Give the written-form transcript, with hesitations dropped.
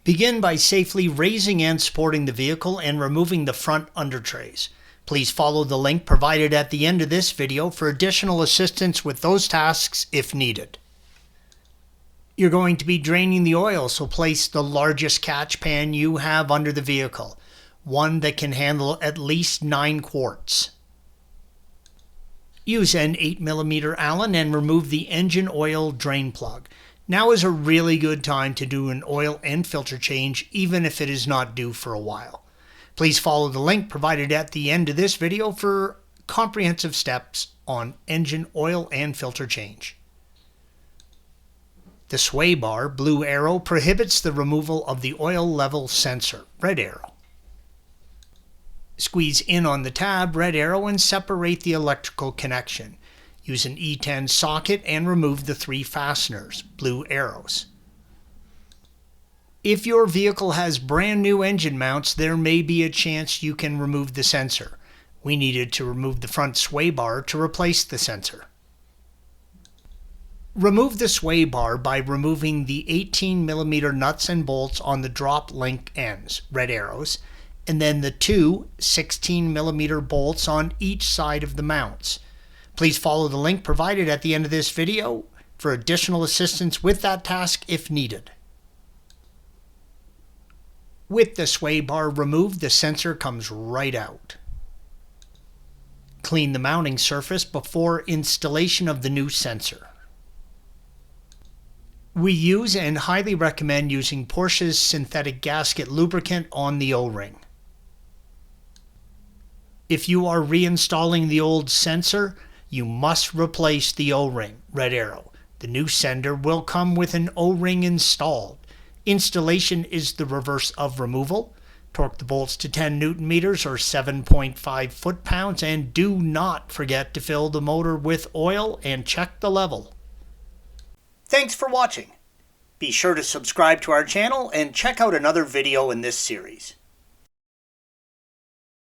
Begin by safely raising and supporting the vehicle and removing the front undertrays. Please follow the link provided at the end of this video for additional assistance with those tasks if needed. You're going to be draining the oil, so place the largest catch pan you have under the vehicle, one that can handle at least 9 quarts. Use an 8mm Allen and remove the engine oil drain plug. Now is a really good time to do an oil and filter change, even if it is not due for a while. Please follow the link provided at the end of this video for comprehensive steps on engine oil and filter change. The sway bar, blue arrow, prohibits the removal of the oil level sensor, red arrow. Squeeze in on the tab, red arrow, and separate the electrical connection. Use an E10 socket and remove the 3 fasteners, blue arrows. If your vehicle has brand new engine mounts, there may be a chance you can remove the sensor. We needed to remove the front sway bar to replace the sensor. Remove the sway bar by removing the 18mm nuts and bolts on the drop link ends, red arrows, and then the 2 16mm bolts on each side of the mounts. Please follow the link provided at the end of this video for additional assistance with that task if needed. With the sway bar removed, the sensor comes right out. Clean the mounting surface before installation of the new sensor. We use and highly recommend using Porsche's synthetic gasket lubricant on the O-ring. If you are reinstalling the old sensor, you must replace the O-ring, red arrow. The new sender will come with an O-ring installed. Installation is the reverse of removal. Torque the bolts to 10 Newton meters or 7.5 foot-pounds, and do not forget to fill the motor with oil and check the level. Thanks for watching. Be sure to subscribe to our channel and check out another video in this series.